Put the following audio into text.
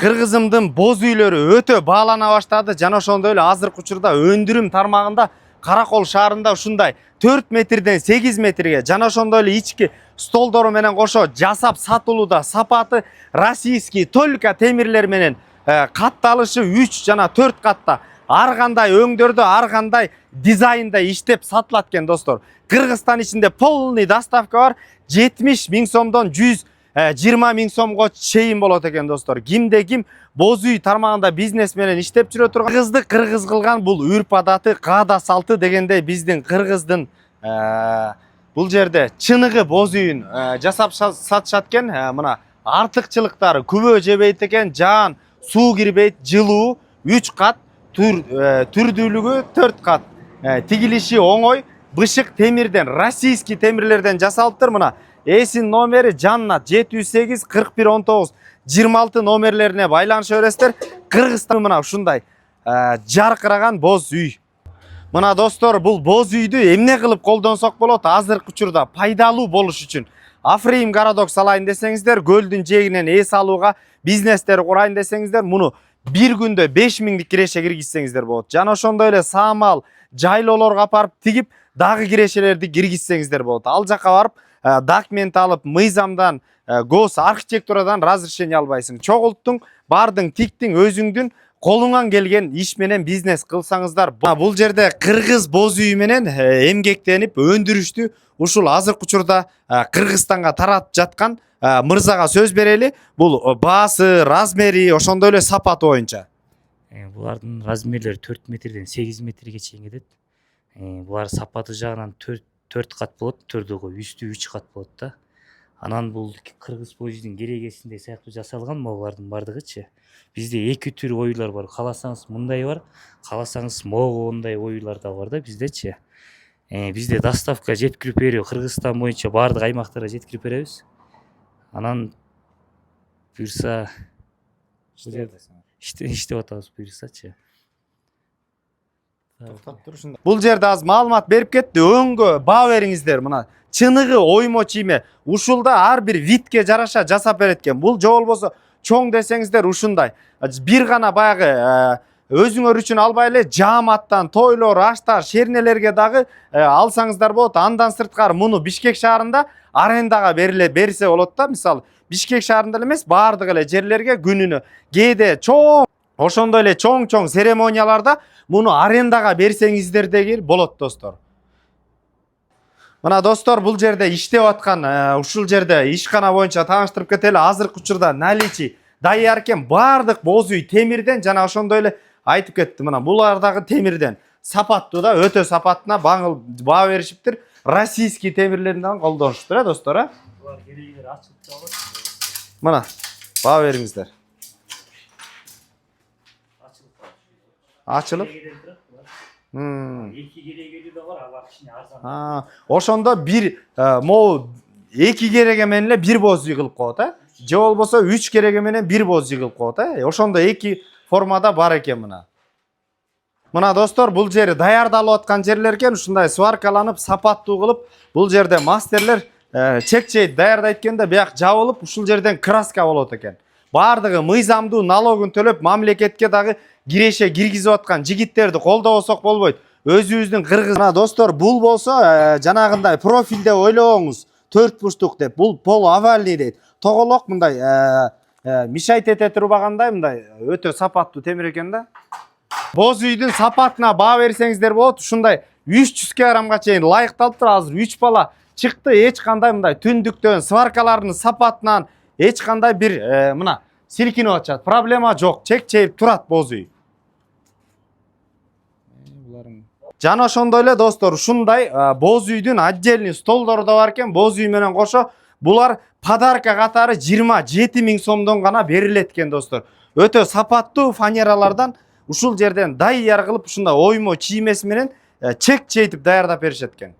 Кыргызымдын боз үйлөрү өтө баалана баштады. Жана ошондой эле азыркы учурда өндүрүм тармагында Каракол шаарында ушундай 4 метрден 8 метрге жана ошондой эле ички столдору менен кошо жасап сатылууда. Сапаты российский только темирлер менен катталышы 3 жана 4 катта. Ар кандай өңдөрдө, ар кандай дизайнда иштеп сатылат экен достор. Кыргызстан ичинде полный доставка бар. 70 000 сомдон 120 000 сомго чейин болот экен достор. Кимде ким боз үй тармагында бизнес менен иштеп жүрө турган, кыргызды кыргыз кылган бул үрп адаты, каада салты дегенде биздин кыргыздын бул жерде чыныгы боз үйүн жасап сатышат экен. Мына артыкчылыктары күбө жебейт экен, жаан, суу кирбейт, жылуу, 3 кат, түрдүүлүгү 4 кат. Тигилиши оңой, бышык темирден, российский темирлерден жасалыптыр. Мына эсин номери Жаннат 708 41 19 26 номерлерине байланыша бересиздер. Кыргызстан мына ушундай жаркыраган боз үй. Мына достор, бул боз үйдү эмне кылып колдонсок болот? Азыркы учурда пайдалуу болуш үчүн Африм городок салайын десеңиздер, көлдүн жээгинен эс алууга бизнестер курайын десеңиздер, муну bir күндө 5000 киреше киргизсеңиздер болот. Жана ошондой эле саамал жайлоолорго апарып тигип, дагы кирешелерди киргизсеңиздер болот. Ал жака барып, документ алып, мыйзамдан, гос архитектурадан разрешение албайсың. Чогулттуң, бардың, тиктиң, өзүңдүн колуңан келген иш менен бизнес кылсаңыздар. Бул жерде кыргыз боз үйү менен эмгектенип өндүрүштү ушул азыркы учурда Кыргызстанга таратып жаткан мырзага сөз берели. Бул баасы, размери, ошондой эле сапаты боюнча. Булардын размерлери 4 метрден 8 метрге чейин кетет. Булар сапаты жагынан 4 кат болот, төрдөгү үстү 3 кат болот да. Анан бул кыргыз боз үйдүн керегесинде сыяктуу жасалган булардын бардыгычы. Бизде эки түр оюлар бар. Кааласаңыз мындай бар, кааласаңыз могундай оюлар да бар да биздечи. Бизде доставка жеткирип берүү Кыргызстан боюнча бардык аймактарга жеткирип беребиз. Анан буюрса иштеп атабыз буюрсачы. Бул жерде аз маалымат берип кетти. Өңгө баа бериңиздер. Мына чыныгы оймо чийме. Ушулда ар бир витке жараша жасап берет экен. Бул же болбосо чоң десеңиздер ушундай. Бир гана баягы өзүңөр үчүн албай эле жааматтан, тойлор, аштар, шернелерге дагы алсаңыздар болот. Андан сырткары муну Бишкек шаарында арендага берсе болот да. Мисалы, Бишкек шаарында эле эмес, бардык эле жерлерге күнүнө кээде чоң, ошондой эле чоң церемонияларда муну арендага берсеңиздер деги болот достор. Мына достор, бул жерде иштеп аткан, ушул жерде ишкана боюнча тааныштырып кетели. Азыркы учурда наличий даяр экен. Бардык боз үй темирден жана ошондой эле айтып кетти. Мына булар дагы темирден. Сапаттуу да, өтө сапатына баа беришиптир. Российский темирлерден колдонуштур, достор. Булар керегелер ачылып калат. Мына баа бериңиздер. Ачылып. Эки керегели да бар, алар кичине арзан. Ошондо бир могу 2 кереге менен эле бир боз үй кылып коет, же болбосо 3 кереге менен бир боз үй кылып коет. Ошондо 2 формада бар экен мына. Мына достор, бул жери даярдалып аткан жерлер экен. Ушундай сваркаланып, сапаттуу кылып, бул жерде мастерлер чек-чейт даярдайт экенде, бияк жабылып, ушул жерден краска болот экен. Бардыгы мыйзамдуу, налогун төлөп, мамлекетке дагы киреше киргизип аткан жигиттерди колдобосок болбойт. Өзүбүздүн кыргыз. Мына достор, бул болсо жанагындай профилде ойлобоңуз, 4 бурчтук деп. Бул полуовальный дейт. Тоголок мындай мешайт эте турбагандай, мындай өтө сапаттуу темир экен да. Боз үйдүн сапатына баа берсеңиздер болот. Ушундай 300 килограммга чейин лайыкталыптыр. Азыр 3 бала чыкты. Эч кандай мындай түндүктөн, сваркалардын сапатынан эч кандай бир мына силкинип атышат. Проблема жок. Чек-чейип турат боз үй. Жана ошондой эле достор, ушундай боз үйдүн отдельный столдору да бар экен. Боз үй менен кошо булар подарка катары 27 000 сомдон гана берилет экен достор. Өтө сапаттуу фанералардан ушул жерден даяр кылып ушундай оймо чиймеси менен чек-чейтип даярдап беришет экен.